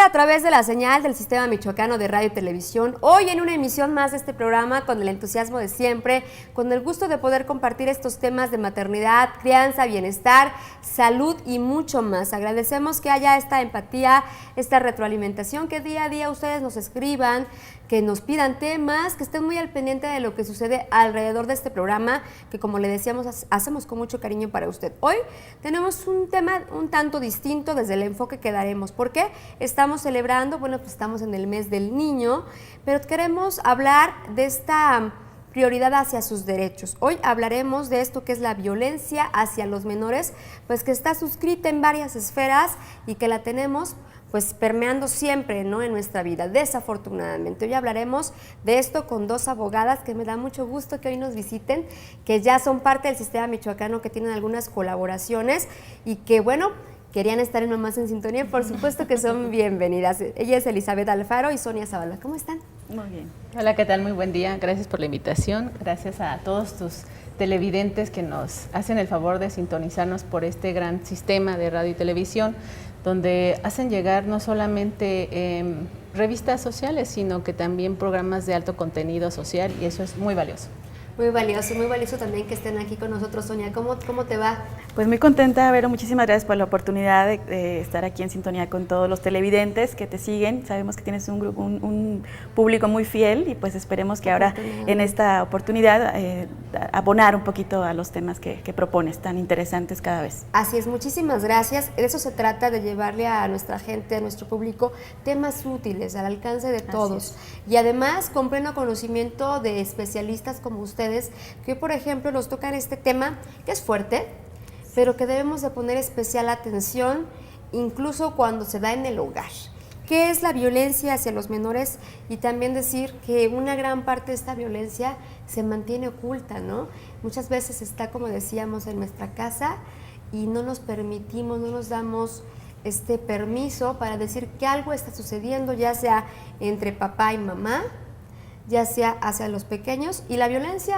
A través de la señal del Sistema Michoacano de Radio y Televisión, hoy en una emisión más de este programa con el entusiasmo de siempre, con el gusto de poder compartir estos temas de maternidad, crianza, bienestar, salud y mucho más. Agradecemos que haya esta empatía, esta retroalimentación, que día a día ustedes nos escriban, que nos pidan temas, que estén muy al pendiente de lo que sucede alrededor de este programa, que como le decíamos, hacemos con mucho cariño para usted. Hoy tenemos un tema un tanto distinto desde el enfoque que daremos. ¿Por qué? Estamos celebrando, bueno, pues estamos en el mes del niño, pero queremos hablar de esta prioridad hacia sus derechos. Hoy hablaremos de esto que es la violencia hacia los menores, pues que está suscrita en varias esferas y que la tenemos pues permeando siempre, ¿no?, en nuestra vida, desafortunadamente. Hoy hablaremos de esto con dos abogadas que me da mucho gusto que hoy nos visiten, que ya son parte del Sistema Michoacano, que tienen algunas colaboraciones y que, bueno, querían estar en Mamás en Sintonía, por supuesto que son bienvenidas. Ella es Elizabeth Alfaro y Sonia Zavala. ¿Cómo están? Muy bien. Hola, ¿qué tal? Muy buen día. Gracias por la invitación. Gracias a todos tus televidentes que nos hacen el favor de sintonizarnos por este gran sistema de radio y televisión, donde hacen llegar no solamente revistas sociales, sino que también programas de alto contenido social, y eso es muy valioso. Muy valioso también que estén aquí con nosotros. Sonia, ¿cómo te va? Pues muy contenta, Vero, muchísimas gracias por la oportunidad de estar aquí en sintonía con todos los televidentes que te siguen. Sabemos que tienes un grupo, un público muy fiel y pues esperemos que ahora en esta oportunidad abonar un poquito a los temas que propones, tan interesantes cada vez. Así es, muchísimas gracias. De eso se trata, de llevarle a nuestra gente, a nuestro público, temas útiles, al alcance de todos. Y además con pleno conocimiento de especialistas como ustedes, que por ejemplo nos tocan este tema que es fuerte, pero que debemos de poner especial atención incluso cuando se da en el hogar. ¿Qué es la violencia hacia los menores? Y también decir que una gran parte de esta violencia se mantiene oculta, ¿no? Muchas veces está, como decíamos, en nuestra casa y no nos permitimos, no nos damos este permiso para decir que algo está sucediendo, ya sea entre papá y mamá, ya sea hacia los pequeños. Y la violencia,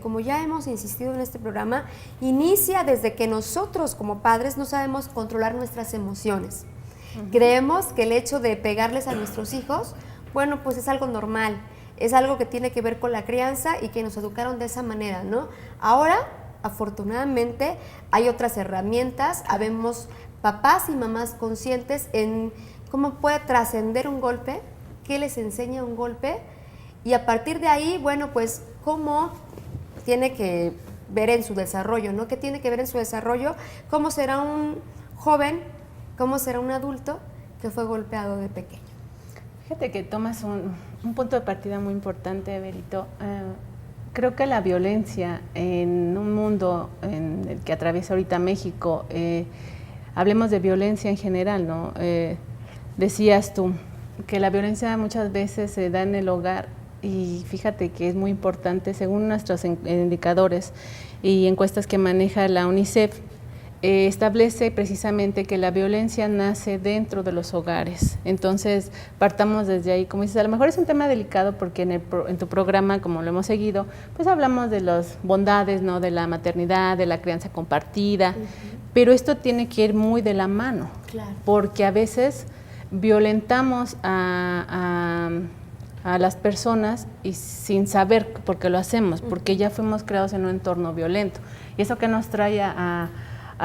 como ya hemos insistido en este programa, inicia desde que nosotros como padres no sabemos controlar nuestras emociones. Creemos que el hecho de pegarles a nuestros hijos, bueno, pues es algo normal, es algo que tiene que ver con la crianza y que nos educaron de esa manera, ¿no? Ahora, afortunadamente, hay otras herramientas, habemos papás y mamás conscientes en cómo puede trascender un golpe, qué les enseña un golpe. Y a partir de ahí, bueno, pues cómo tiene que ver en su desarrollo, ¿no? ¿Qué tiene que ver en su desarrollo? ¿Cómo será un joven, cómo será un adulto que fue golpeado de pequeño? Fíjate que tomas un punto de partida muy importante, Berito. Creo que la violencia en un mundo en el que atraviesa ahorita México, hablemos de violencia en general, ¿no? Decías tú que la violencia muchas veces se da en el hogar. Y fíjate que es muy importante, según nuestros indicadores y encuestas que maneja la UNICEF, establece precisamente que la violencia nace dentro de los hogares. Entonces, partamos desde ahí. Como dices, a lo mejor es un tema delicado porque en tu programa, como lo hemos seguido, pues hablamos de las bondades, ¿no?, de la maternidad, de la crianza compartida, pero esto tiene que ir muy de la mano, claro, porque a veces violentamos a las personas y sin saber por qué lo hacemos, porque ya fuimos creados en un entorno violento. Y eso que nos trae a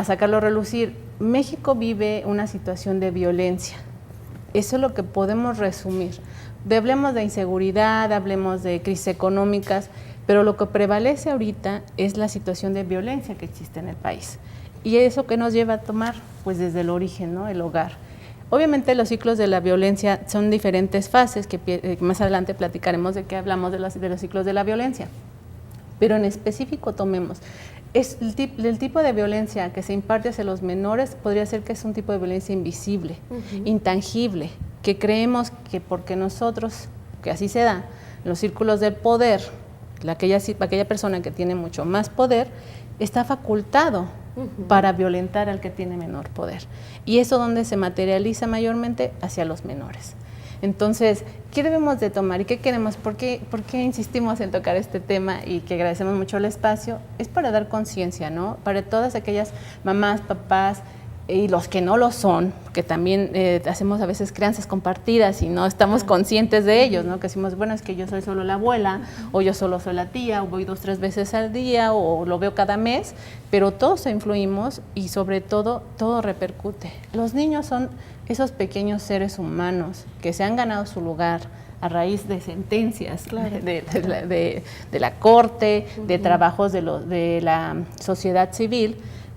sacarlo a relucir. México vive una situación de violencia. Eso es lo que podemos resumir. Hablemos de inseguridad, hablemos de crisis económicas, pero lo que prevalece ahorita es la situación de violencia que existe en el país. Y eso que nos lleva a tomar, pues desde el origen, ¿no?, el hogar. Obviamente los ciclos de la violencia son diferentes fases, que más adelante platicaremos de qué hablamos de los ciclos de la violencia. Pero en específico tomemos, el tipo de violencia que se imparte hacia los menores podría ser que es un tipo de violencia invisible, intangible, que creemos que porque nosotros, que así se da, los círculos del poder, aquella persona que tiene mucho más poder, está facultado para violentar al que tiene menor poder. Y eso donde se materializa mayormente hacia los menores. Entonces, ¿qué debemos de tomar y qué queremos? ¿Por qué insistimos en tocar este tema y que agradecemos mucho el espacio? Es para dar conciencia, ¿no? Para todas aquellas mamás, papás y los que no lo son, que también hacemos a veces crianzas compartidas y no estamos conscientes de ellos, ¿no? Que decimos, bueno, es que yo soy solo la abuela, o yo solo soy la tía, o voy 2 o 3 veces al día, o lo veo cada mes, pero todos influimos y sobre todo, todo repercute. Los niños son esos pequeños seres humanos que se han ganado su lugar a raíz de sentencias, claro, de la corte, de trabajos de la sociedad civil,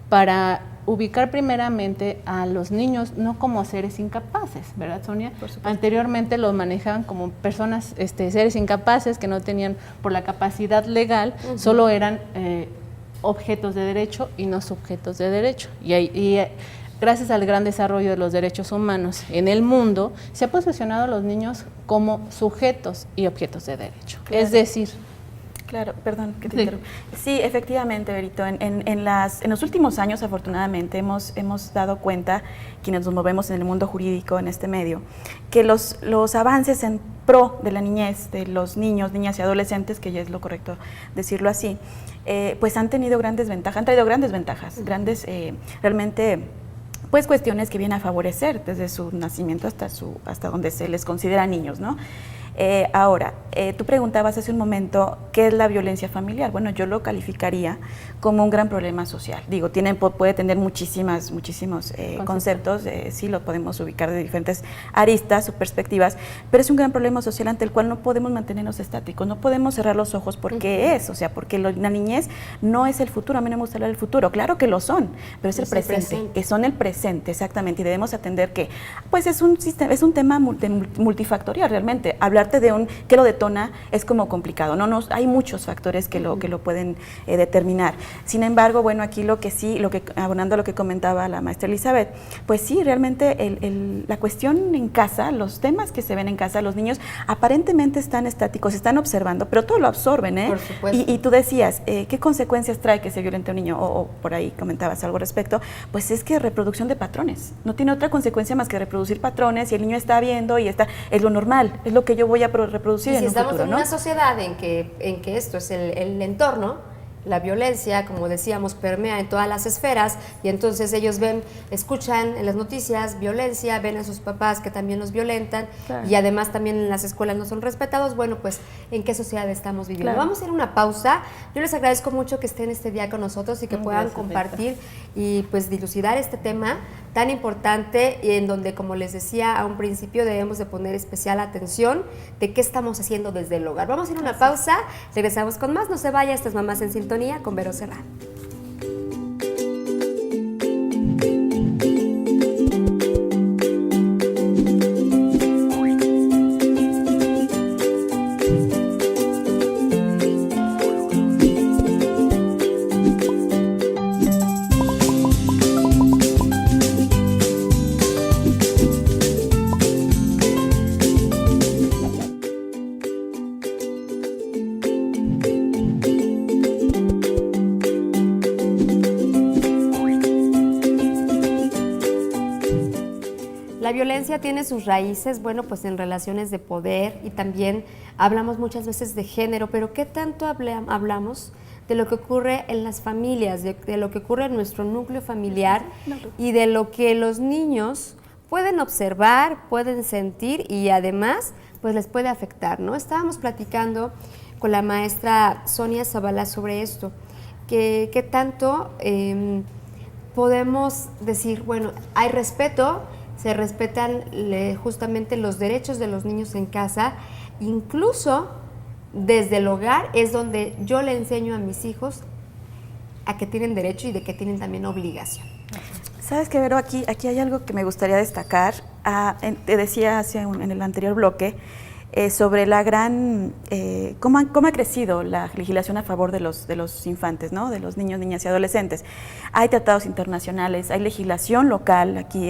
para ubicar primeramente a los niños no como seres incapaces, ¿verdad, Sonia? Anteriormente los manejaban como personas, seres incapaces que no tenían por la capacidad legal, solo eran objetos de derecho y no sujetos de derecho. Y gracias al gran desarrollo de los derechos humanos en el mundo, se ha posicionado a los niños como sujetos y objetos de derecho. Claro. Es decir, claro, perdón que te interrumpa. Sí, efectivamente, Berito, en los últimos años, afortunadamente, hemos dado cuenta, quienes nos movemos en el mundo jurídico, en este medio, que los avances en pro de la niñez, de los niños, niñas y adolescentes, que ya es lo correcto decirlo así, pues han traído grandes ventajas, grandes, realmente, pues cuestiones que vienen a favorecer desde su nacimiento hasta donde se les considera niños, ¿no? Ahora, tú preguntabas hace un momento qué es la violencia familiar. Bueno, yo lo calificaría como un gran problema social. Digo, puede tener muchísimos conceptos, sí lo podemos ubicar de diferentes aristas o perspectivas, pero es un gran problema social ante el cual no podemos mantenernos estáticos, no podemos cerrar los ojos porque porque la niñez no es el futuro. A mí no me gusta hablar del futuro, claro que lo son, pero es el presente, son el presente, exactamente, y debemos atender que, pues es un tema multifactorial realmente. Hablar de qué lo detona es como complicado, hay muchos factores que lo pueden determinar. Sin embargo, bueno, aquí abonando a lo que comentaba la maestra Elizabeth, pues sí, realmente la cuestión en casa, los temas que se ven en casa, los niños aparentemente están estáticos, están observando, pero todo lo absorben, ¿eh? Por supuesto. Y tú decías, ¿qué consecuencias trae que se violente a un niño? O por ahí comentabas algo al respecto, pues es que reproducción de patrones, no tiene otra consecuencia más que reproducir patrones, y el niño está viendo y es lo normal, es lo que yo voy a reproducir en un futuro, ¿no? Si estamos en una sociedad en que esto es el entorno, la violencia, como decíamos, permea en todas las esferas, y entonces ellos escuchan en las noticias violencia, ven a sus papás que también los violentan, claro, y además también en las escuelas no son respetados. Bueno, pues, ¿en qué sociedad estamos viviendo? Claro. Vamos a ir a una pausa. Yo les agradezco mucho que estén este día con nosotros y que puedan compartir y pues dilucidar este tema tan importante, y en donde, como les decía a un principio, debemos de poner especial atención de qué estamos haciendo desde el hogar. Vamos a ir a una pausa, regresamos con más. No se vaya, estas Mamás en Sintonía con Vero Serrano. La violencia tiene sus raíces, bueno, pues en relaciones de poder, y también hablamos muchas veces de género, pero ¿qué tanto hablamos de lo que ocurre en las familias, de lo que ocurre en nuestro núcleo familiar y de lo que los niños pueden observar, pueden sentir y además pues les puede afectar, ¿no? Estábamos platicando con la maestra Sonia Zavala sobre esto, que tanto podemos decir, bueno, hay respeto, se respetan justamente los derechos de los niños en casa, incluso desde el hogar es donde yo le enseño a mis hijos a que tienen derecho y de que tienen también obligación. ¿Sabes qué, Vero? Aquí hay algo que me gustaría destacar. Te decía en el anterior bloque sobre la gran, cómo ha crecido la legislación a favor de los infantes, ¿no? De los niños, niñas y adolescentes. Hay tratados internacionales, hay legislación local, aquí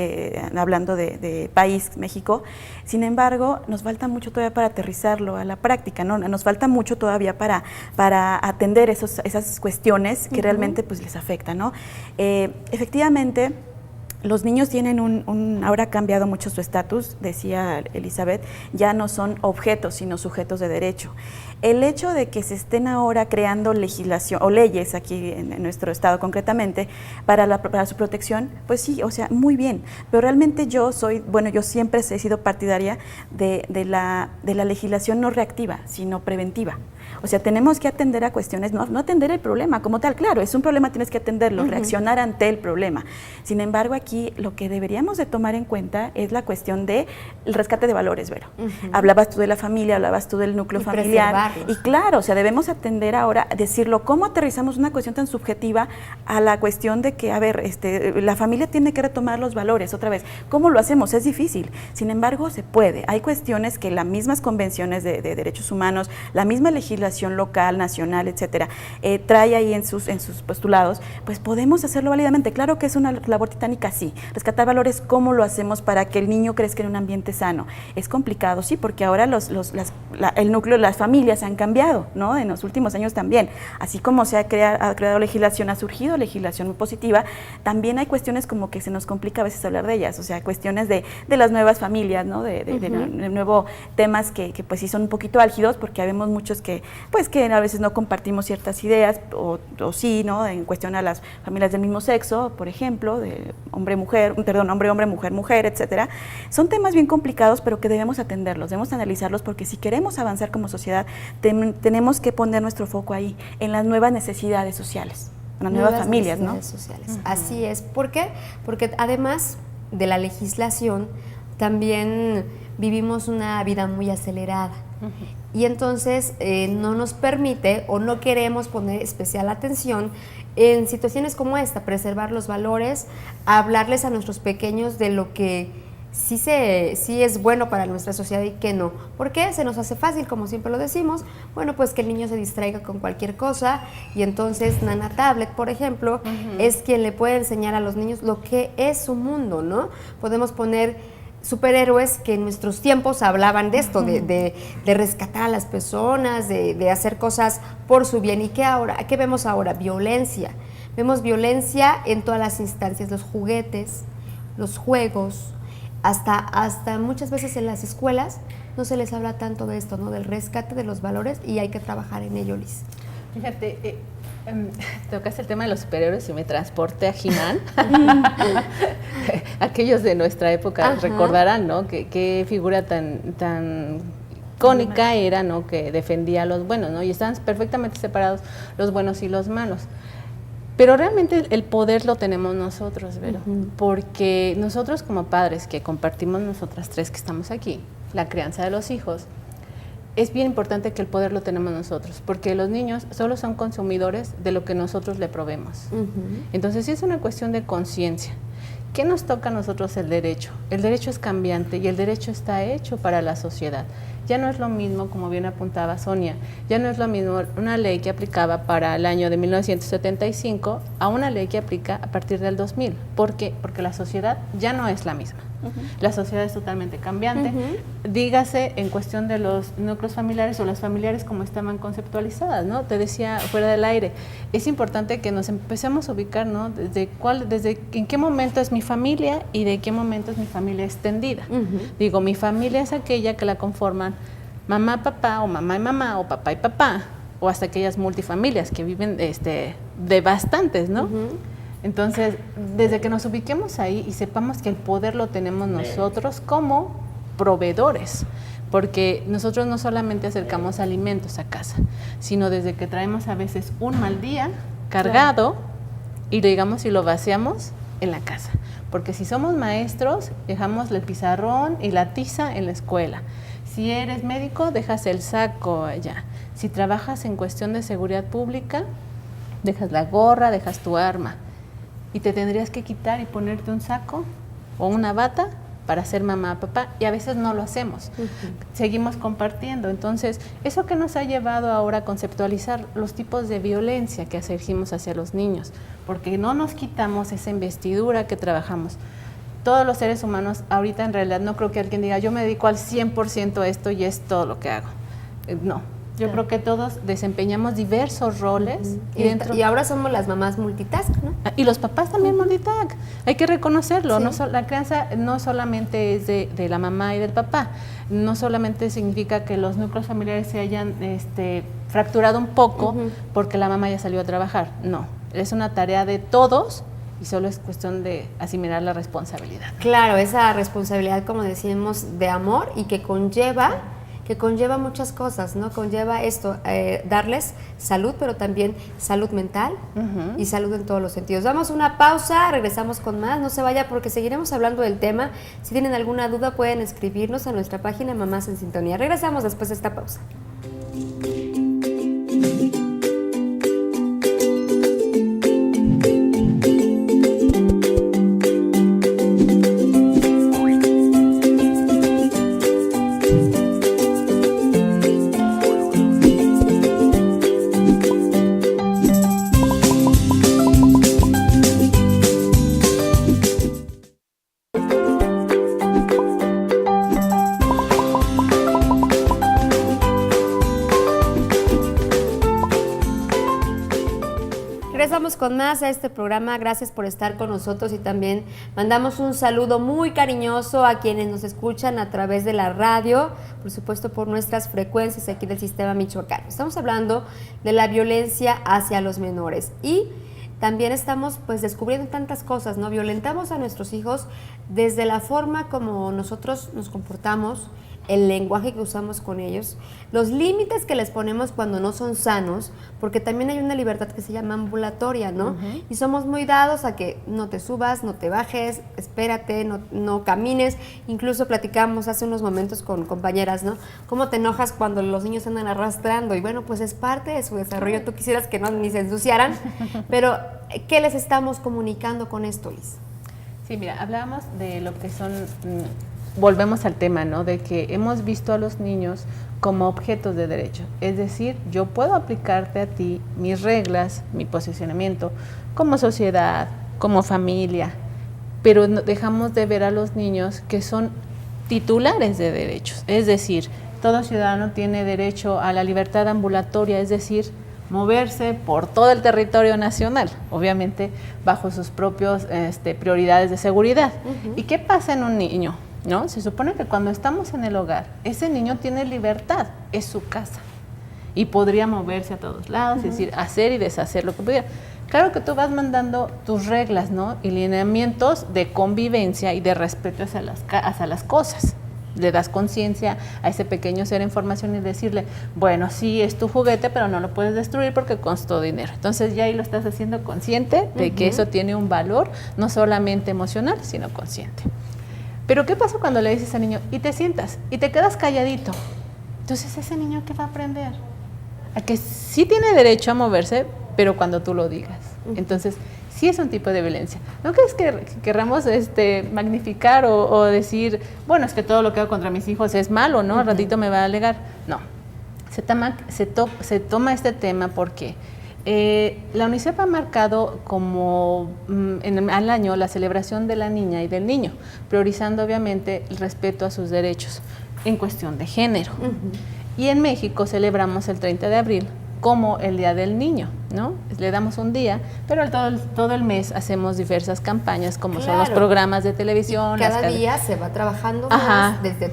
hablando de país, México. Sin embargo, nos falta mucho todavía para aterrizarlo a la práctica, ¿no? Nos falta mucho todavía para atender esas cuestiones que realmente pues, les afectan, ¿no? Efectivamente, los niños tienen ahora ha cambiado mucho su estatus, decía Elizabeth, ya no son objetos, sino sujetos de derecho. El hecho de que se estén ahora creando legislación o leyes aquí en nuestro estado concretamente para su protección, pues sí, o sea, muy bien, pero realmente yo siempre he sido partidaria de la legislación no reactiva, sino preventiva. O sea, tenemos que atender a cuestiones, no atender el problema como tal, claro, es un problema, tienes que atenderlo, reaccionar ante el problema. Sin embargo, aquí lo que deberíamos de tomar en cuenta es la cuestión del rescate de valores, Vero. Hablabas tú de la familia, hablabas tú del núcleo familiar. Y claro, o sea, debemos atender ahora, decirlo, cómo aterrizamos una cuestión tan subjetiva a la cuestión de que, a ver, la familia tiene que retomar los valores otra vez. ¿Cómo lo hacemos? Es difícil. Sin embargo, se puede. Hay cuestiones que las mismas convenciones de derechos humanos, la misma legislación local, nacional, etcétera, trae ahí en sus postulados, pues podemos hacerlo válidamente. Claro que es una labor titánica, sí. Rescatar valores, ¿cómo lo hacemos para que el niño crezca en un ambiente sano? Es complicado, sí, porque ahora el núcleo, las familias han cambiado, ¿no? En los últimos años también. Así como se ha creado legislación, ha surgido legislación muy positiva, también hay cuestiones como que se nos complica a veces hablar de ellas, o sea, cuestiones de las nuevas familias, ¿no? De nuevo temas que pues sí son un poquito álgidos, porque habemos muchos que a veces no compartimos ciertas ideas, o sí, ¿no? En cuestión a las familias del mismo sexo, por ejemplo, de hombre, mujer, etcétera. Son temas bien complicados, pero que debemos atenderlos, debemos analizarlos, porque si queremos avanzar como sociedad, tenemos que poner nuestro foco ahí, en las nuevas necesidades sociales, en las nuevas familias, ¿no? Sociales. Así es. ¿Por qué? Porque además de la legislación, también vivimos una vida muy acelerada. Y entonces no nos permite o no queremos poner especial atención en situaciones como esta, preservar los valores, hablarles a nuestros pequeños de lo que sí es bueno para nuestra sociedad y que no. ¿Por qué? Se nos hace fácil, como siempre lo decimos, bueno, pues que el niño se distraiga con cualquier cosa, y entonces Nana Tablet, por ejemplo, es quien le puede enseñar a los niños lo que es su mundo, ¿no? Podemos poner superhéroes que en nuestros tiempos hablaban de esto, de rescatar a las personas, de hacer cosas por su bien. ¿Y qué vemos ahora? Violencia. Vemos violencia en todas las instancias, los juguetes, los juegos, hasta muchas veces en las escuelas no se les habla tanto de esto, ¿no? Del rescate de los valores, y hay que trabajar en ello, Liz. Fíjate, tocaste el tema de los superhéroes y me transporté a He-Man. Aquellos de nuestra época recordarán, ¿no? Qué figura tan icónica era, ¿no? Que defendía a los buenos, ¿no? Y estaban perfectamente separados los buenos y los malos. Pero realmente el poder lo tenemos nosotros, Vero, porque nosotros como padres, que compartimos nosotras tres que estamos aquí, la crianza de los hijos, es bien importante que el poder lo tenemos nosotros, porque los niños solo son consumidores de lo que nosotros le proveemos. Entonces sí es una cuestión de conciencia. ¿Qué nos toca a nosotros el derecho? El derecho es cambiante y el derecho está hecho para la sociedad. Ya no es lo mismo, como bien apuntaba Sonia, ya no es lo mismo una ley que aplicaba para el año de 1975 a una ley que aplica a partir del 2000. ¿Por qué? Porque la sociedad ya no es la misma. La sociedad es totalmente cambiante. Dígase en cuestión de los núcleos familiares o las familiares como estaban conceptualizadas, ¿no? Te decía fuera del aire, es importante que nos empecemos a ubicar, ¿no? Desde en qué momento es mi familia y de qué momento es mi familia extendida. Digo, mi familia es aquella que la conforman mamá, papá, o mamá y mamá, o papá y papá, o hasta aquellas multifamilias que viven de bastantes, ¿no? Entonces, desde que nos ubiquemos ahí y sepamos que el poder lo tenemos nosotros como proveedores, porque nosotros no solamente acercamos alimentos a casa, sino desde que traemos a veces un mal día cargado y lo llegamos y lo vaciamos en la casa. Porque si somos maestros, dejamos el pizarrón y la tiza en la escuela. Si eres médico, dejas el saco allá. Si trabajas en cuestión de seguridad pública, dejas la gorra, dejas tu arma. Y te tendrías que quitar y ponerte un saco o una bata para ser mamá, papá, y a veces no lo hacemos. Seguimos compartiendo. Entonces, eso que nos ha llevado ahora a conceptualizar los tipos de violencia que ejercimos hacia los niños, porque no nos quitamos esa investidura que trabajamos. Todos los seres humanos, ahorita en realidad no creo que alguien diga, yo me dedico al 100% a esto y es todo lo que hago. No. Yo creo que todos desempeñamos diversos roles. Y ahora somos las mamás multitask, ¿no? Y los papás también multitask. Hay que reconocerlo. Sí. La crianza no solamente es de la mamá y del papá. No solamente significa que los núcleos familiares se hayan fracturado un poco porque la mamá ya salió a trabajar. No, es una tarea de todos y solo es cuestión de asimilar la responsabilidad. Claro, esa responsabilidad, como decíamos, de amor y que conlleva muchas cosas, ¿no? Conlleva esto, darles salud, pero también salud mental y salud en todos los sentidos. Damos una pausa, regresamos con más, no se vaya porque seguiremos hablando del tema. Si tienen alguna duda pueden escribirnos a nuestra página Mamás en Sintonía. Regresamos después de esta pausa. Regresamos con más a este programa, gracias por estar con nosotros y también mandamos un saludo muy cariñoso a quienes nos escuchan a través de la radio, por supuesto por nuestras frecuencias aquí del Sistema Michoacano. Estamos hablando de la violencia hacia los menores y también estamos pues descubriendo tantas cosas, ¿no? Violentamos a nuestros hijos desde la forma como nosotros nos comportamos, el lenguaje que usamos con ellos, los límites que les ponemos cuando no son sanos, porque también hay una libertad que se llama ambulatoria, ¿no? Y somos muy dados a que no te subas, no te bajes, espérate, no camines. Incluso platicamos hace unos momentos con compañeras, ¿no? ¿Cómo te enojas cuando los niños andan arrastrando? Y bueno, pues es parte de su desarrollo. Tú quisieras que no ni se ensuciaran, pero ¿qué les estamos comunicando con esto, Liz? Sí, mira, hablábamos de lo que son... Volvemos al tema, ¿no? De que hemos visto a los niños como objetos de derecho. Es decir, yo puedo aplicarte a ti mis reglas, mi posicionamiento como sociedad, como familia, pero dejamos de ver a los niños que son titulares de derechos. Es decir, todo ciudadano tiene derecho a la libertad ambulatoria, es decir, moverse por todo el territorio nacional, obviamente bajo sus propios prioridades de seguridad. ¿Y qué pasa en un niño? ¿No? Se supone que cuando estamos en el hogar, ese niño tiene libertad, es su casa y podría moverse a todos lados, es decir, hacer y deshacer lo que pudiera. Claro que tú vas mandando tus reglas, ¿no? Y lineamientos de convivencia y de respeto hacia las cosas. Le das conciencia a ese pequeño ser en formación y decirle, bueno, sí, es tu juguete, pero no lo puedes destruir porque costó dinero. Entonces ya ahí lo estás haciendo consciente de que eso tiene un valor, no solamente emocional, sino consciente. Pero ¿qué pasa cuando le dices al niño, y te sientas, y te quedas calladito? Entonces, ¿ese niño qué va a aprender? A que sí tiene derecho a moverse, pero cuando tú lo digas. Entonces, sí es un tipo de violencia. No crees que querramos magnificar o decir, bueno, es que todo lo que hago contra mis hijos es malo, ¿no? Al ratito me va a alegar. No. Se toma este tema porque la UNICEF ha marcado como al año la celebración de la niña y del niño, priorizando obviamente el respeto a sus derechos en cuestión de género. Y en México celebramos el 30 de abril como el Día del Niño, ¿no? Le damos un día, pero todo el mes hacemos diversas campañas como son los programas de televisión. Y cada día se va trabajando más desde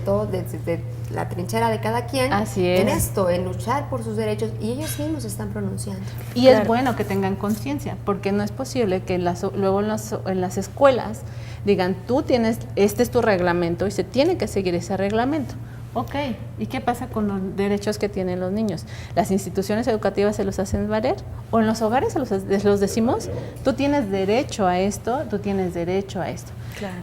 la trinchera de cada quien. Así es. En esto, en luchar por sus derechos, y ellos mismos están pronunciando. Y es bueno que tengan conciencia, porque no es posible que luego en las escuelas digan, tú tienes, este es tu reglamento y se tiene que seguir ese reglamento. Ok, ¿y qué pasa con los derechos que tienen los niños? ¿Las instituciones educativas se los hacen valer? ¿O en los hogares se los decimos? Tú tienes derecho a esto, tú tienes derecho a esto. Claro.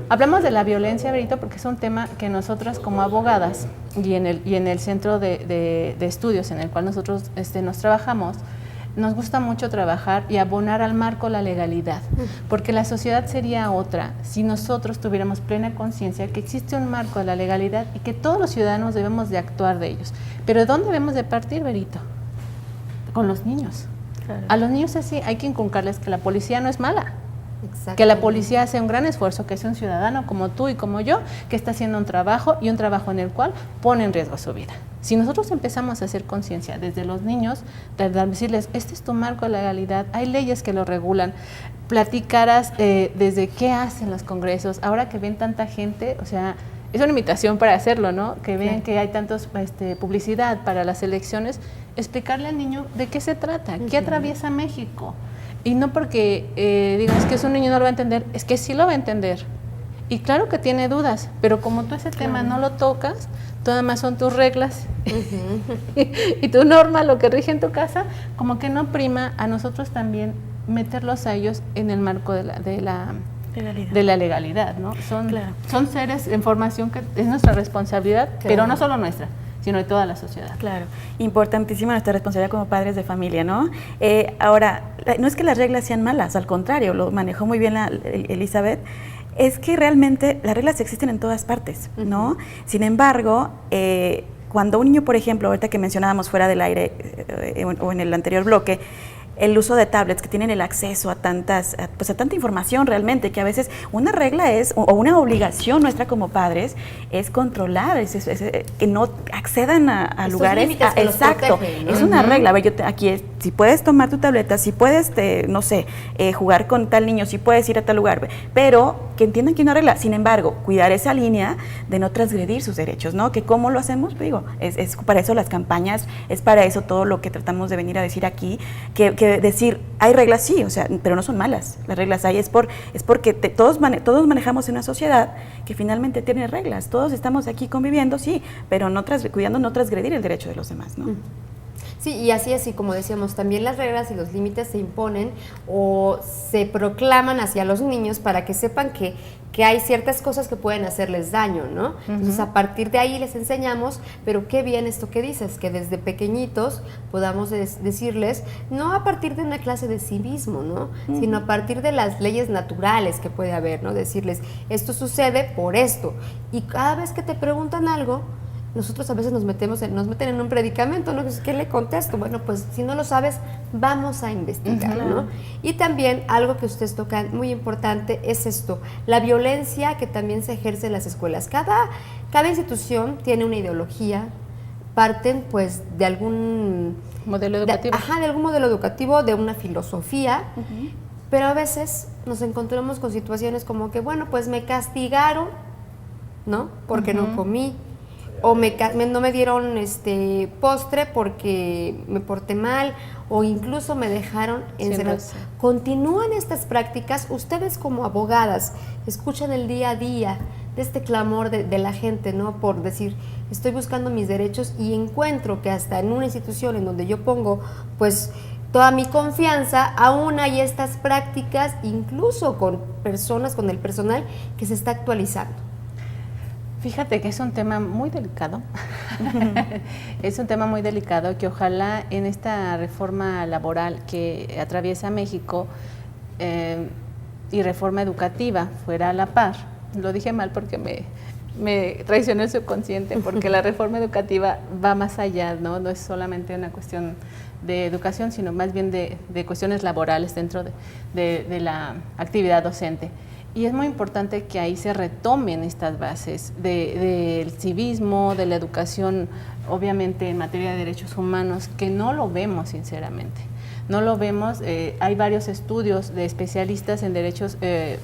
Hablamos de la violencia, Berito, porque es un tema que nosotras como abogadas y en el centro de estudios en el cual nosotros nos trabajamos, nos gusta mucho trabajar y abonar al marco la legalidad, porque la sociedad sería otra si nosotros tuviéramos plena conciencia que existe un marco de la legalidad y que todos los ciudadanos debemos de actuar de ellos. Pero ¿dónde debemos de partir, Berito? Con los niños. Claro. A los niños así hay que inculcarles que la policía no es mala, que la policía hace un gran esfuerzo, que es un ciudadano como tú y como yo, que está haciendo un trabajo y un trabajo en el cual pone en riesgo su vida. Si nosotros empezamos a hacer conciencia desde los niños, de decirles, este es tu marco de legalidad, hay leyes que lo regulan, platicaras desde qué hacen los congresos, ahora que ven tanta gente, o sea, es una invitación para hacerlo, ¿no? Que ven que hay tantos publicidad para las elecciones, explicarle al niño de qué se trata, qué atraviesa México. Y no porque digas que es un niño no lo va a entender, es que sí lo va a entender. Y claro que tiene dudas, pero como tú ese tema no lo tocas, todas más son tus reglas y tu norma, lo que rige en tu casa, como que no prima a nosotros también meterlos a ellos en el marco de la legalidad, ¿no? Son seres en formación que es nuestra responsabilidad, pero no solo nuestra, sino de toda la sociedad. Claro, importantísima nuestra responsabilidad como padres de familia, ¿no? Ahora, no es que las reglas sean malas, al contrario, lo manejó muy bien Elizabeth, es que realmente las reglas existen en todas partes, ¿no? Sin embargo, cuando un niño, por ejemplo, ahorita que mencionábamos fuera del aire o en el anterior bloque, el uso de tablets que tienen el acceso a tanta información realmente, que a veces una regla es, o una obligación nuestra como padres, es controlar, que no accedan a lugares. Exacto, protegen, ¿no? Es una regla. A ver, si puedes tomar tu tableta, si puedes, no sé, jugar con tal niño, si puedes ir a tal lugar, pero que entiendan que hay una regla. Sin embargo, cuidar esa línea de no transgredir sus derechos, ¿no? Que cómo lo hacemos, pues digo, es para eso las campañas, es para eso todo lo que tratamos de venir a decir aquí, que decir, hay reglas sí, o sea, pero no son malas, las reglas hay, es porque todos manejamos en una sociedad que finalmente tiene reglas, todos estamos aquí conviviendo, sí, pero cuidando no transgredir el derecho de los demás, ¿no? Sí, y así como decíamos, también las reglas y los límites se imponen o se proclaman hacia los niños para que sepan que hay ciertas cosas que pueden hacerles daño, ¿no? Entonces, a partir de ahí les enseñamos, pero qué bien esto que dices, que desde pequeñitos podamos decirles, no a partir de una clase de civismo, ¿no? Sino a partir de las leyes naturales que puede haber, ¿no? Decirles, esto sucede por esto. Y cada vez que te preguntan algo, nosotros a veces nos meten en un predicamento, ¿no? ¿Qué le contesto? Bueno, pues si no lo sabes, vamos a investigar, ¿no? Y también algo que ustedes tocan muy importante es esto, la violencia que también se ejerce en las escuelas. Cada institución tiene una ideología, parten pues de algún modelo educativo. De algún modelo educativo, de una filosofía, pero a veces nos encontramos con situaciones como que, bueno, pues me castigaron, ¿no? Porque no comí. O no me dieron postre porque me porté mal, o incluso me dejaron encerrado. Continúan estas prácticas, ustedes como abogadas escuchan el día a día de este clamor de la gente, ¿no? Por decir, estoy buscando mis derechos y encuentro que hasta en una institución en donde yo pongo pues toda mi confianza, aún hay estas prácticas, incluso con el personal que se está actualizando. Fíjate que es un tema muy delicado, es un tema muy delicado que ojalá en esta reforma laboral que atraviesa México y reforma educativa fuera a la par. Lo dije mal porque me traicionó el subconsciente, porque la reforma educativa va más allá, ¿no? No es solamente una cuestión de educación, sino más bien de cuestiones laborales dentro de la actividad docente. Y es muy importante que ahí se retomen estas bases del civismo, de la educación, obviamente en materia de derechos humanos, que no lo vemos sinceramente. No lo vemos, hay varios estudios de especialistas en derechos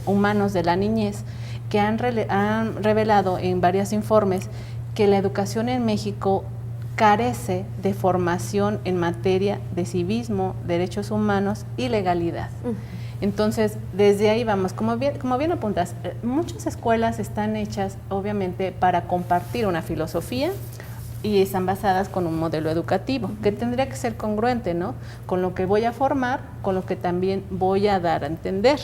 humanos de la niñez que han revelado en varios informes que la educación en México carece de formación en materia de civismo, derechos humanos y legalidad. Entonces, desde ahí vamos, como bien apuntas, muchas escuelas están hechas obviamente para compartir una filosofía y están basadas con un modelo educativo que tendría que ser congruente, ¿no? Con lo que voy a formar, con lo que también voy a dar a entender,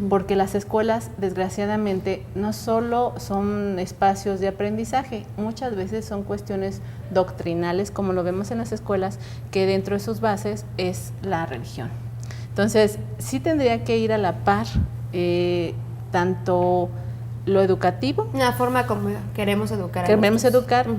porque las escuelas, desgraciadamente, no solo son espacios de aprendizaje, muchas veces son cuestiones doctrinales, como lo vemos en las escuelas, que dentro de sus bases es la religión. Entonces, sí tendría que ir a la par, tanto lo educativo, una forma como queremos educar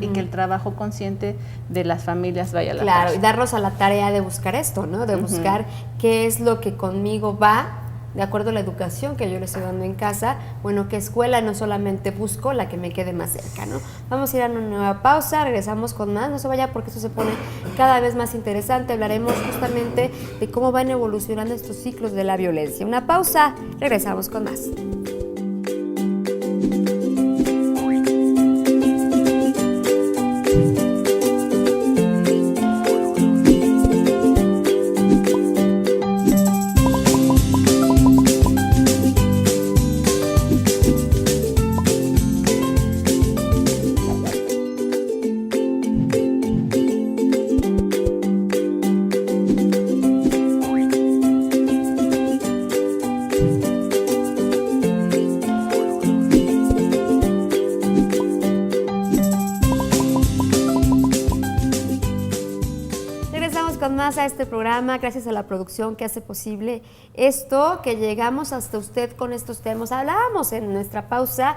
y que el trabajo consciente de las familias vaya a la par. Claro, y darnos a la tarea de buscar esto, ¿no? De buscar qué es lo que conmigo va, de acuerdo a la educación que yo le estoy dando en casa, bueno, qué escuela, no solamente busco la que me quede más cerca, ¿no? Vamos a ir a una nueva pausa, regresamos con más, no se vaya porque esto se pone cada vez más interesante, hablaremos justamente de cómo van evolucionando estos ciclos de la violencia. Una pausa, regresamos con más. A este programa, gracias a la producción que hace posible esto, que llegamos hasta usted con estos temas. Hablábamos en nuestra pausa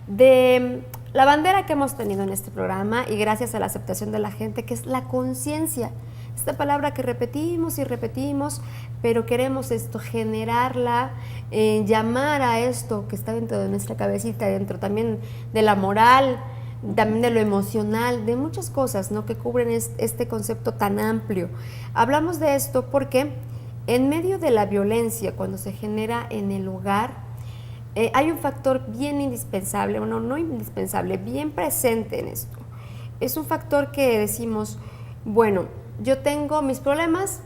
de la bandera que hemos tenido en este programa y gracias a la aceptación de la gente, que es la conciencia. Esta palabra que repetimos y repetimos, pero queremos esto, generarla, llamar a esto que está dentro de nuestra cabecita, dentro también de la moral, también de lo emocional, de muchas cosas, ¿no?, que cubren este concepto tan amplio. Hablamos de esto porque en medio de la violencia, cuando se genera en el hogar, hay un factor bien indispensable, bueno, no indispensable, bien presente en esto. Es un factor que decimos, bueno, yo tengo mis problemas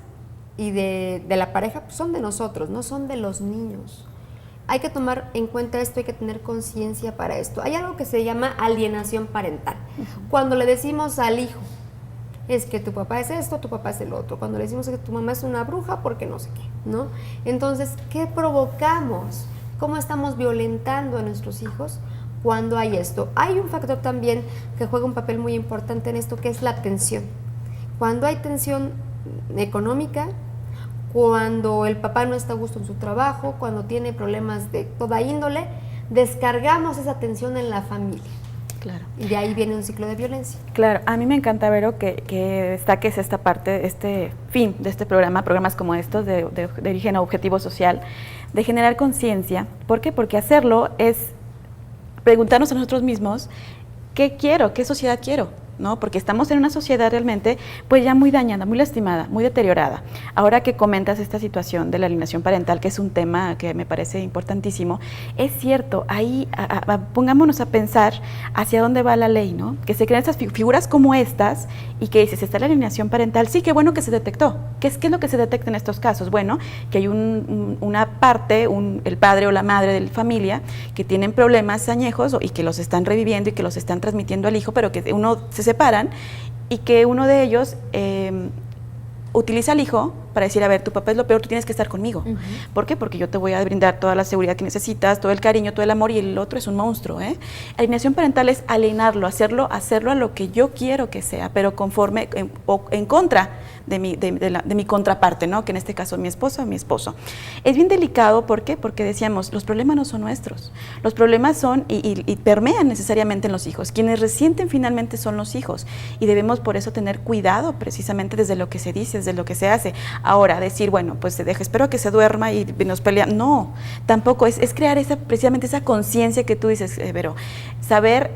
y de la pareja pues son de nosotros, no son de los niños. Hay que tomar en cuenta esto, hay que tener conciencia para esto. Hay algo que se llama alienación parental. Cuando le decimos al hijo, es que tu papá es esto, tu papá es el otro. Cuando le decimos que tu mamá es una bruja, porque no sé qué, ¿no? Entonces, ¿qué provocamos? ¿Cómo estamos violentando a nuestros hijos cuando hay esto? Hay un factor también que juega un papel muy importante en esto, que es la tensión. Cuando hay tensión económica, cuando el papá no está a gusto en su trabajo, cuando tiene problemas de toda índole, descargamos esa tensión en la familia. Claro. Y de ahí viene un ciclo de violencia. Claro, a mí me encanta, Vero, que destaques esta parte, este fin de este programa, programas como estos de origen a objetivo social, de generar conciencia. ¿Por qué? Porque hacerlo es preguntarnos a nosotros mismos, ¿qué quiero? ¿Qué sociedad quiero? ¿No? Porque estamos en una sociedad realmente pues ya muy dañada, muy lastimada, muy deteriorada. Ahora que comentas esta situación de la alienación parental, que es un tema que me parece importantísimo, es cierto, ahí pongámonos a pensar hacia dónde va la ley, ¿no? Que se crean estas figuras como estas y que dices, está la alienación parental, sí, qué bueno que se detectó. ¿Qué es lo que se detecta en estos casos? Bueno, que hay una parte, el padre o la madre de la familia que tienen problemas añejos y que los están reviviendo y que los están transmitiendo al hijo, pero que uno se separan y que uno de ellos utiliza al hijo para decir, a ver, tu papá es lo peor, tú tienes que estar conmigo. ¿Por qué? Porque yo te voy a brindar toda la seguridad que necesitas, todo el cariño, todo el amor, y el otro es un monstruo. Alienación parental es alienarlo, hacerlo a lo que yo quiero que sea, pero conforme o en contra de mi contraparte, ¿no? Que en este caso mi esposa o mi esposo. Es bien delicado, ¿por qué? Porque decíamos, los problemas no son nuestros, los problemas son y permean necesariamente en los hijos. Quienes resienten finalmente son los hijos y debemos por eso tener cuidado precisamente desde lo que se dice, desde lo que se hace. Ahora, decir, bueno, pues se deja, espero que se duerma y nos pelean. No, tampoco, es crear precisamente esa conciencia que tú dices, Vero, saber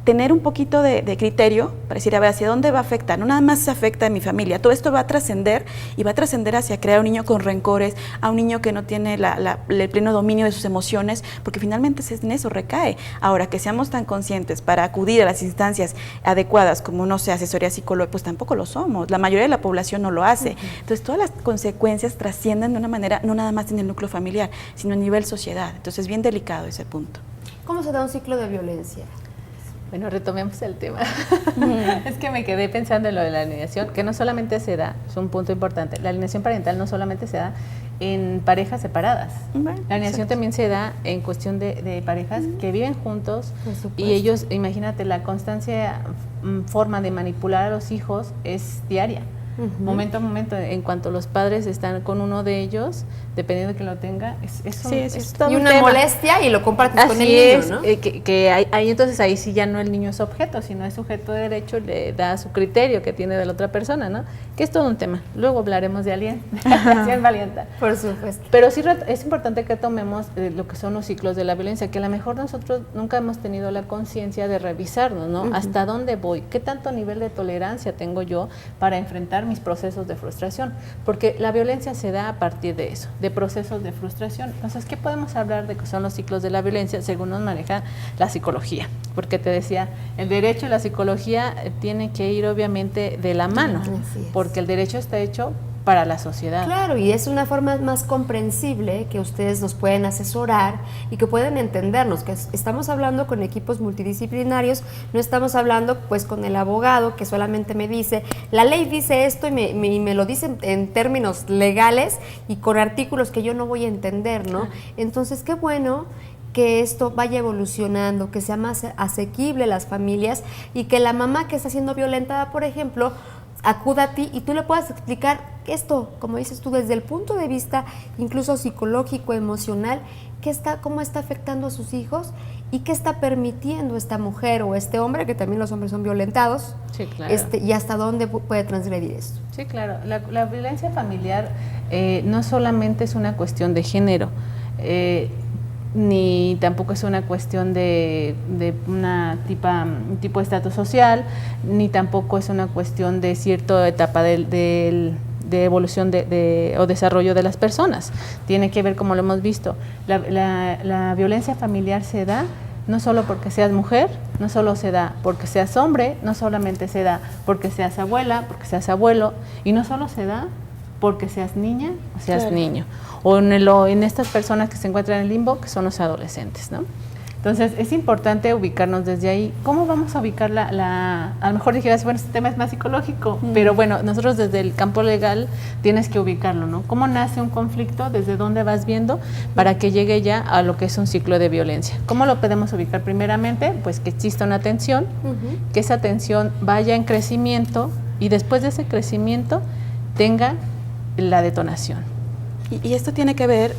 tener un poquito de criterio para decir, a ver, ¿hacia dónde va a afectar? No nada más se afecta a mi familia, todo esto va a trascender y va a trascender hacia crear un niño con rencores, a un niño que no tiene el pleno dominio de sus emociones, porque finalmente en eso recae. Ahora, que seamos tan conscientes para acudir a las instancias adecuadas, como, no sé, asesoría psicológica, pues tampoco lo somos, la mayoría de la población no lo hace. Entonces, todas las consecuencias trascienden de una manera, no nada más en el núcleo familiar, sino a nivel sociedad. Entonces, es bien delicado ese punto. ¿Cómo se da un ciclo de violencia? Bueno, retomemos el tema. Es que me quedé pensando en lo de la alienación, que no solamente se da, es un punto importante, la alienación parental no solamente se da en parejas separadas. Bueno, la alienación también se da en cuestión de parejas que viven juntos y ellos, imagínate, la constancia forma de manipular a los hijos es diaria. Momento a momento, en cuanto los padres están con uno de ellos, dependiendo de que lo tenga, es todo y un una tema. molestia y lo compartes Así con el niño, es, ¿no? Entonces ahí sí ya no el niño es objeto, sino es sujeto de derecho, le da su criterio que tiene de la otra persona, ¿no? Que es todo un tema. Luego hablaremos de alienación valiente. Por supuesto. Pero sí es importante que tomemos lo que son los ciclos de la violencia, que a lo mejor nosotros nunca hemos tenido la conciencia de revisarnos, ¿no? ¿Hasta dónde voy? ¿Qué tanto nivel de tolerancia tengo yo para enfrentar mis procesos de frustración? Porque la violencia se da a partir de eso, de procesos de frustración. Entonces, ¿qué podemos hablar de que son los ciclos de la violencia según nos maneja la psicología? Porque te decía, el derecho y la psicología tienen que ir obviamente de la mano, porque el derecho está hecho para la sociedad. Claro, y es una forma más comprensible que ustedes nos pueden asesorar y que pueden entendernos, que estamos hablando con equipos multidisciplinarios, no estamos hablando pues con el abogado que solamente me dice, la ley dice esto y me lo dice en términos legales y con artículos que yo no voy a entender, ¿no? Entonces, qué bueno que esto vaya evolucionando, que sea más asequible a las familias y que la mamá que está siendo violentada, por ejemplo, acuda a ti y tú le puedas explicar esto, como dices tú, desde el punto de vista incluso psicológico, emocional, cómo está afectando a sus hijos y qué está permitiendo esta mujer o este hombre, que también los hombres son violentados, sí, claro. Y hasta dónde puede transgredir esto. Sí, claro. La violencia familiar no solamente es una cuestión de género, ni tampoco es una cuestión de un tipo de estatus social, ni tampoco es una cuestión de cierta etapa de evolución o desarrollo de las personas. Tiene que ver, como lo hemos visto, la violencia familiar se da no solo porque seas mujer, no solo se da porque seas hombre, no solamente se da porque seas abuela, porque seas abuelo, y no solo se da porque seas niña o seas niño, o en estas personas que se encuentran en el limbo, que son los adolescentes, ¿no? Entonces, es importante ubicarnos desde ahí. ¿Cómo vamos a ubicar a lo mejor dijeras, bueno, este tema es más psicológico, pero bueno, nosotros desde el campo legal tienes que ubicarlo, ¿no? ¿Cómo nace un conflicto? ¿Desde dónde vas viendo? Para que llegue ya a lo que es un ciclo de violencia. ¿Cómo lo podemos ubicar? Primeramente, pues que exista una tensión, que esa tensión vaya en crecimiento y después de ese crecimiento tenga la detonación. Y esto tiene que ver,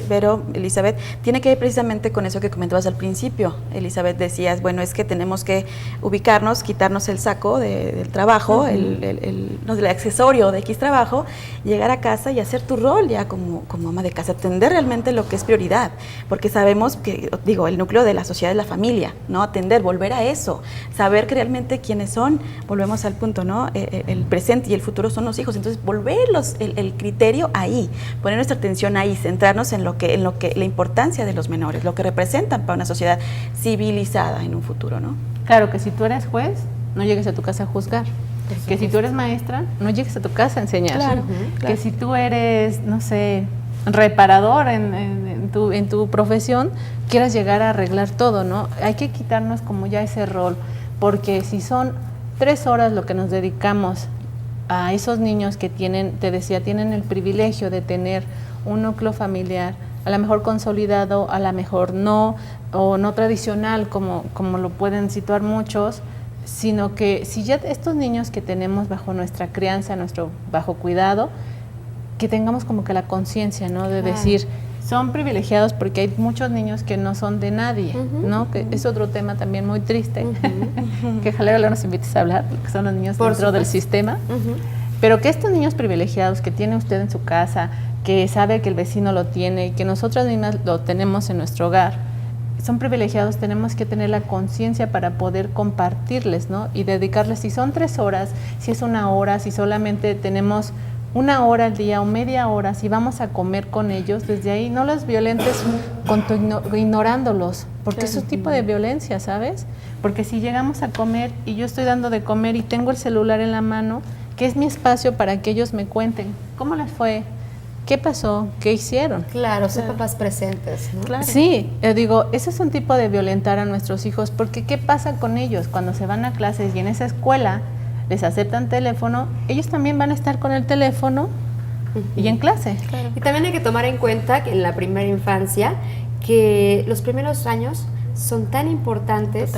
Vero, Elizabeth, tiene que ver precisamente con eso que comentabas al principio. Elizabeth, decías, bueno, es que tenemos que ubicarnos, quitarnos el saco del trabajo, el accesorio de X trabajo, llegar a casa y hacer tu rol ya como ama de casa, atender realmente lo que es prioridad, porque sabemos que, el núcleo de la sociedad es la familia, ¿no? Atender, volver a eso, saber que realmente quiénes son, volvemos al punto, ¿no? El presente y el futuro son los hijos, entonces volverlos, el criterio ahí, poner nuestra atención ahí, centrarnos en lo que la importancia de los menores, lo que representan para una sociedad civilizada en un futuro, ¿no? Claro, que si tú eres juez, no llegues a tu casa a juzgar. Que si tú eres maestra, no llegues a tu casa a enseñar. Claro, que si tú eres, no sé, reparador en tu profesión, quieras llegar a arreglar todo, ¿no? Hay que quitarnos como ya ese rol, porque si son 3 horas lo que nos dedicamos a esos niños que tienen, te decía, tienen el privilegio de tener un núcleo familiar, a lo mejor consolidado, a lo mejor no, o no tradicional como lo pueden situar muchos, sino que si ya estos niños que tenemos bajo nuestra crianza, bajo cuidado, que tengamos como que la conciencia, ¿no? De decir, son privilegiados porque hay muchos niños que no son de nadie, ¿no? Que es otro tema también muy triste, que ojalá nos invites a hablar, porque son los niños dentro del sistema, pero que estos niños privilegiados que tiene usted en su casa, que sabe que el vecino lo tiene y que nosotras mismas lo tenemos en nuestro hogar, son privilegiados, tenemos que tener la conciencia para poder compartirles, ¿no? Y dedicarles, si son 3 horas, si es 1 hora, si solamente tenemos 1 hora al día o media hora, si vamos a comer con ellos, desde ahí no los violentes ignorándolos, porque es un tipo de violencia, ¿sabes? Porque si llegamos a comer y yo estoy dando de comer y tengo el celular en la mano, que es mi espacio para que ellos me cuenten cómo les fue, ¿qué pasó? ¿Qué hicieron? Claro, ser papás presentes, ¿no? Claro. Sí, digo, ese es un tipo de violentar a nuestros hijos, porque ¿qué pasa con ellos? Cuando se van a clases y en esa escuela les aceptan teléfono, ellos también van a estar con el teléfono y en clase. Claro. Y también hay que tomar en cuenta que en la primera infancia, que los primeros años son tan importantes,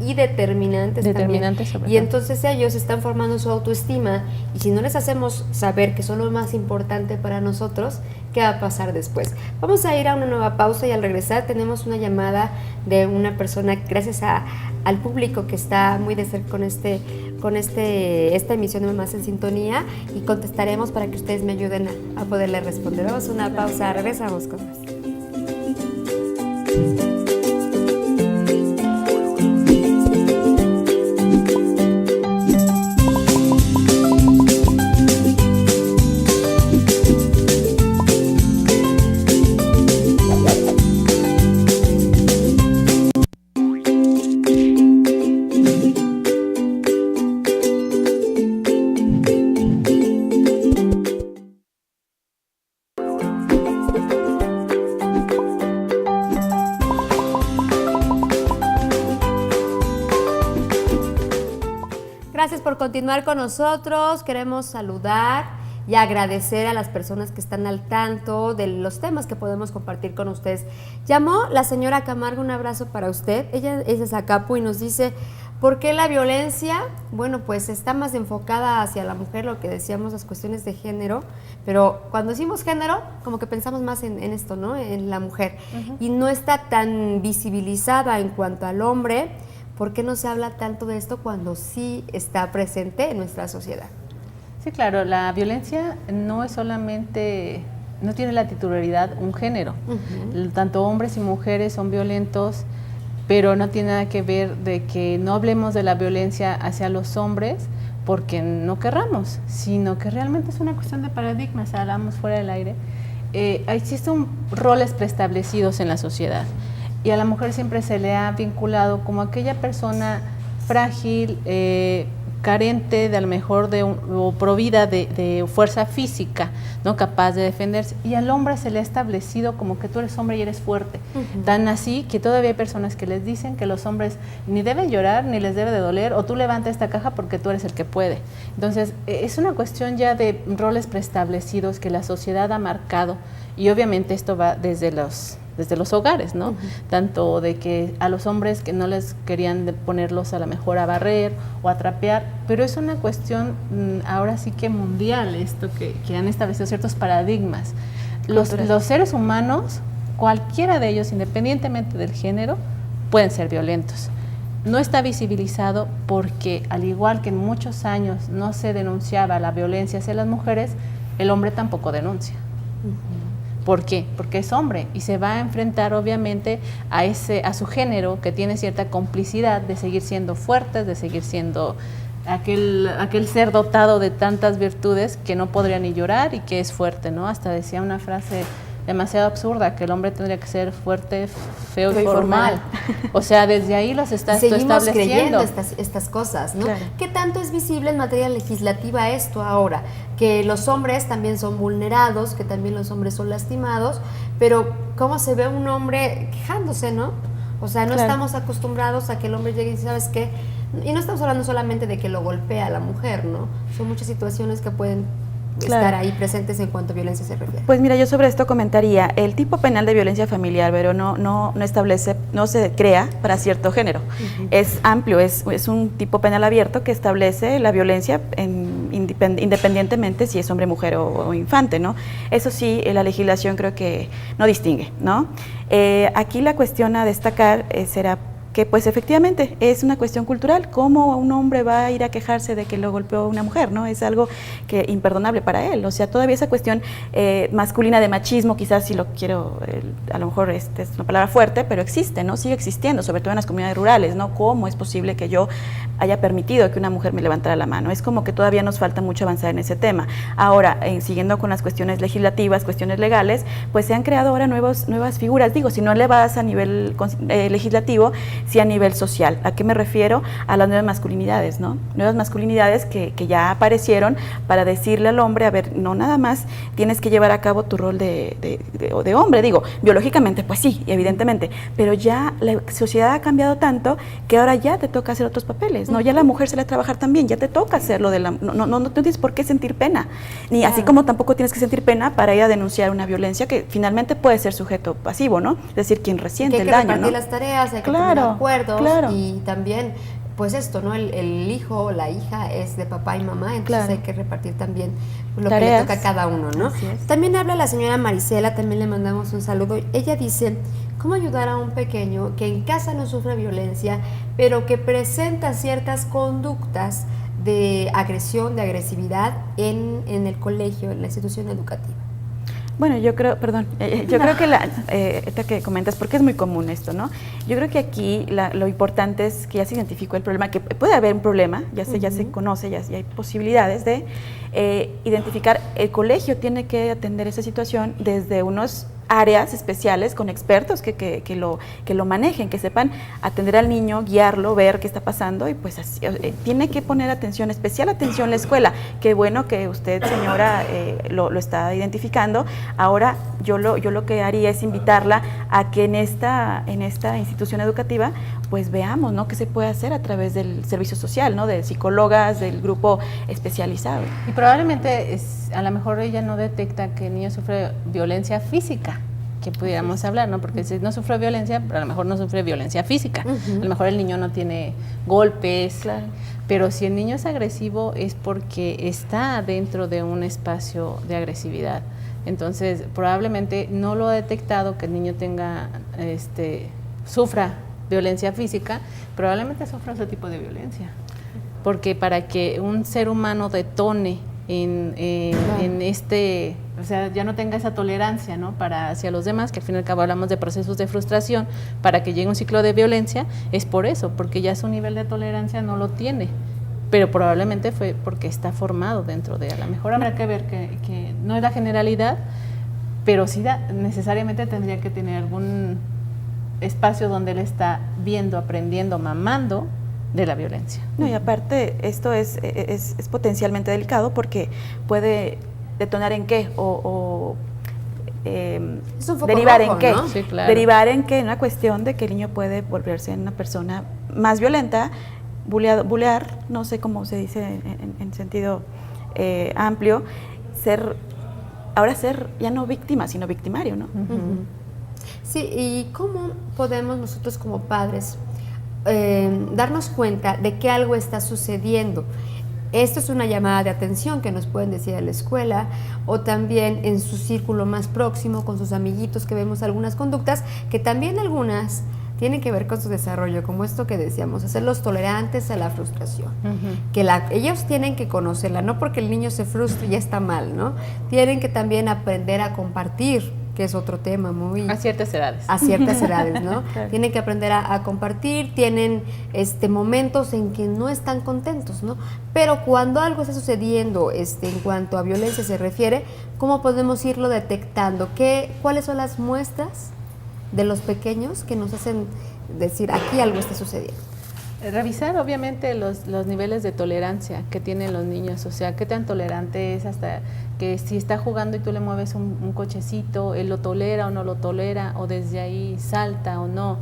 y determinantes también. Sobre Y todo. entonces ellos están formando su autoestima, y si no les hacemos saber que son lo más importante para nosotros, ¿qué va a pasar después? Vamos a ir a una nueva pausa y al regresar tenemos una llamada de una persona, gracias al público que está muy de cerca con esta emisión de Mamás en Sintonía, y contestaremos para que ustedes me ayuden a poderle responder. Vamos a una pausa, regresamos con más. Gracias por continuar con nosotros. Queremos saludar y agradecer a las personas que están al tanto de los temas que podemos compartir con ustedes. Llamó la señora Camargo, un abrazo para usted. Ella es de Zacapu y nos dice, ¿por qué la violencia? Bueno, pues está más enfocada hacia la mujer, lo que decíamos, las cuestiones de género, pero cuando decimos género, como que pensamos más en esto, ¿no? En la mujer. Y no está tan visibilizada en cuanto al hombre. ¿Por qué no se habla tanto de esto cuando sí está presente en nuestra sociedad? Sí, claro, la violencia no es solamente, no tiene la titularidad un género. Tanto hombres y mujeres son violentos, pero no tiene nada que ver de que no hablemos de la violencia hacia los hombres porque no querramos, sino que realmente es una cuestión de paradigmas. Hablamos fuera del aire. Existen roles preestablecidos en la sociedad. Y a la mujer siempre se le ha vinculado como aquella persona frágil, carente de a lo mejor o provida de fuerza física, ¿no? Capaz de defenderse. Y al hombre se le ha establecido como que tú eres hombre y eres fuerte. Tan así que todavía hay personas que les dicen que los hombres ni deben llorar, ni les debe de doler, o tú levanta esta caja porque tú eres el que puede. Entonces, es una cuestión ya de roles preestablecidos que la sociedad ha marcado, y obviamente esto va desde los hogares, ¿no? Tanto de que a los hombres que no les querían ponerlos a lo mejor a barrer o a trapear, pero es una cuestión ahora sí que mundial, esto que han establecido ciertos paradigmas. Los seres humanos, cualquiera de ellos, independientemente del género, pueden ser violentos. No está visibilizado porque, al igual que en muchos años no se denunciaba la violencia hacia las mujeres, el hombre tampoco denuncia. ¿Por qué? Porque es hombre y se va a enfrentar obviamente a su género, que tiene cierta complicidad de seguir siendo fuertes, de seguir siendo aquel ser dotado de tantas virtudes que no podría ni llorar y que es fuerte, ¿no? Hasta decía una frase demasiado absurda, que el hombre tendría que ser fuerte, feo y formal. O sea, desde ahí los estás Seguimos estableciendo. creyendo estas cosas, ¿no? Claro. ¿Qué tanto es visible en materia legislativa esto ahora? Que los hombres también son vulnerados, que también los hombres son lastimados, pero ¿cómo se ve un hombre quejándose, no? O sea, no estamos acostumbrados a que el hombre llegue y dice, ¿sabes qué? Y no estamos hablando solamente de que lo golpea a la mujer, ¿no? Son muchas situaciones que pueden estar ahí presentes en cuanto a violencia se refiere. Pues mira, yo sobre esto comentaría, el tipo penal de violencia familiar, pero no establece, no se crea para cierto género. Es amplio, es un tipo penal abierto que establece la violencia independientemente si es hombre, mujer o infante, ¿no? Eso sí, la legislación creo que no distingue, ¿no? Aquí la cuestión a destacar será que pues efectivamente es una cuestión cultural. ¿Cómo un hombre va a ir a quejarse de que lo golpeó una mujer? ¿No? Es algo que imperdonable para él. O sea, todavía esa cuestión masculina de machismo, quizás si lo quiero, a lo mejor es una palabra fuerte, pero existe, ¿no? Sigue existiendo, sobre todo en las comunidades rurales, ¿no? ¿Cómo es posible que yo haya permitido que una mujer me levantara la mano. Es como que todavía nos falta mucho avanzar en ese tema. Ahora, siguiendo con las cuestiones legislativas, cuestiones legales, pues se han creado ahora nuevas figuras. Digo, si no le vas a nivel legislativo, sí a nivel social. ¿A qué me refiero? A las nuevas masculinidades, ¿no? Nuevas masculinidades que ya aparecieron para decirle al hombre, a ver, no nada más tienes que llevar a cabo tu rol de hombre. Digo, biológicamente, pues sí, evidentemente, pero ya la sociedad ha cambiado tanto que ahora ya te toca hacer otros papeles, ¿no? Ya la mujer sale a trabajar también, ya te toca hacerlo no tienes por qué sentir pena, ni claro. Así como tampoco tienes que sentir pena para ir a denunciar una violencia que finalmente puede ser sujeto pasivo, ¿no? Es decir, quien resiente el daño, ¿no? Hay que repartir las tareas, hay que tener acuerdos y también pues esto, ¿no? El hijo o la hija es de papá y mamá, entonces hay que repartir también lo tareas. Que le toca a cada uno, ¿no? También habla la señora Marisela, también le mandamos un saludo. Ella dice, ¿cómo ayudar a un pequeño que en casa no sufre violencia, pero que presenta ciertas conductas de agresión, de agresividad en el colegio, en la institución educativa? Bueno, yo creo, yo creo que esta que comentas, porque es muy común esto, ¿no? Yo creo que aquí lo importante es que ya se identificó el problema, que puede haber un problema, ya se conoce, ya hay posibilidades de identificar. El colegio tiene que atender esa situación desde unos áreas especiales con expertos que lo manejen, que sepan atender al niño, guiarlo, ver qué está pasando y pues así, tiene que poner especial atención la escuela. Qué bueno que usted, señora, lo está identificando. Ahora yo lo que haría es invitarla a que en esta institución educativa pues veamos, ¿no?, qué se puede hacer a través del servicio social, ¿no?, de psicólogas, del grupo especializado. Y probablemente a lo mejor ella no detecta que el niño sufre violencia física, que pudiéramos hablar, ¿no? Porque si no sufre violencia, pero a lo mejor no sufre violencia física. A lo mejor el niño no tiene golpes, claro. Pero si el niño es agresivo es porque está dentro de un espacio de agresividad. Entonces, probablemente no lo ha detectado que el niño sufra violencia física, probablemente sufra otro tipo de violencia. Porque para que un ser humano detone o sea, ya no tenga esa tolerancia, ¿no?, hacia los demás, que al fin y al cabo hablamos de procesos de frustración, para que llegue un ciclo de violencia, es por eso, porque ya su nivel de tolerancia no lo tiene, pero probablemente fue porque está formado dentro de él. A lo mejor habrá que ver que no es la generalidad, pero sí necesariamente tendría que tener algún espacio donde él está viendo, aprendiendo, mamando de la violencia. No, y aparte esto es potencialmente delicado porque puede detonar en qué o derivar rojo, en qué, ¿no? Sí, claro. Derivar en qué, en una cuestión de que el niño puede volverse una persona más violenta, bulear, no sé cómo se dice en sentido amplio, ser ya no víctima, sino victimario, ¿no? Sí, y cómo podemos nosotros como padres darnos cuenta de que algo está sucediendo. Esto es una llamada de atención que nos pueden decir en la escuela o también en su círculo más próximo, con sus amiguitos, que vemos algunas conductas que también algunas tienen que ver con su desarrollo, como esto que decíamos, hacerlos tolerantes a la frustración, que ellos tienen que conocerla, no porque el niño se frustre ya está mal, ¿no? Tienen que también aprender a compartir, que es otro tema muy... A ciertas edades. A ciertas edades, ¿no? Claro. Tienen que aprender a compartir, tienen momentos en que no están contentos, ¿no? Pero cuando algo está sucediendo en cuanto a violencia se refiere, ¿cómo podemos irlo detectando? ¿Cuáles son las muestras de los pequeños que nos hacen decir aquí algo está sucediendo? Revisar obviamente los niveles de tolerancia que tienen los niños, o sea, qué tan tolerante es, hasta que si está jugando y tú le mueves un cochecito, él lo tolera o no lo tolera, o desde ahí salta o no.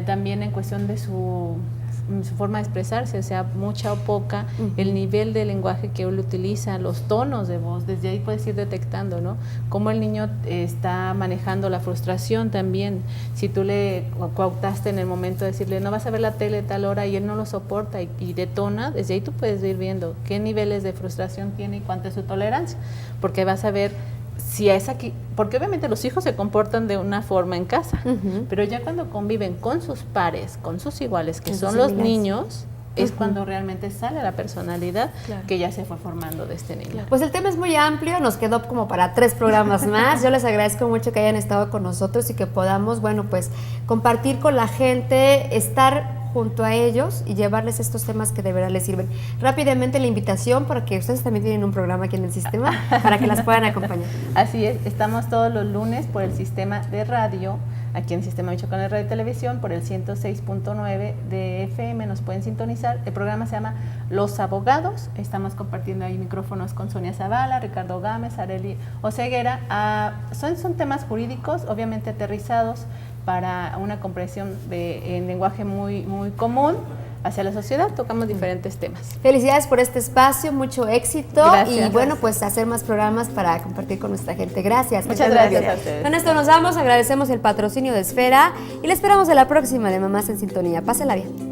También en cuestión de su forma de expresarse, o sea, mucha o poca, el nivel de lenguaje que él utiliza, los tonos de voz, desde ahí puedes ir detectando, ¿no? Cómo el niño está manejando la frustración también. Si tú le coautaste en el momento de decirle, no vas a ver la tele a tal hora, y él no lo soporta y detona, desde ahí tú puedes ir viendo qué niveles de frustración tiene y cuánto es su tolerancia, porque vas a ver si es aquí, porque obviamente los hijos se comportan de una forma en casa, pero ya cuando conviven con sus pares, con sus iguales, que son los niños, es cuando realmente sale la personalidad que ya se fue formando de este niño. Pues el tema es muy amplio, nos quedó como para 3 programas más. Yo les agradezco mucho que hayan estado con nosotros y que podamos, bueno, pues compartir con la gente, estar junto a ellos y llevarles estos temas que de verdad les sirven. Rápidamente la invitación para que ustedes también tienen un programa aquí en el sistema para que las puedan acompañar. Así es, estamos todos los lunes por el sistema de radio, aquí en el Sistema Michoacán de Radio y Televisión, por el 106.9 de FM, nos pueden sintonizar. El programa se llama Los Abogados, estamos compartiendo ahí micrófonos con Sonia Zavala, Ricardo Gámez, Arely Oseguera. Son temas jurídicos, obviamente aterrizados para una comprensión en lenguaje muy, muy común hacia la sociedad. Tocamos diferentes temas. Felicidades por este espacio, mucho éxito. Gracias, y bueno, pues hacer más programas para compartir con nuestra gente. Gracias. Muchas gracias a ustedes. Con esto nos vamos, agradecemos el patrocinio de Esfera y le esperamos a la próxima de Mamás en Sintonía. Pásela bien.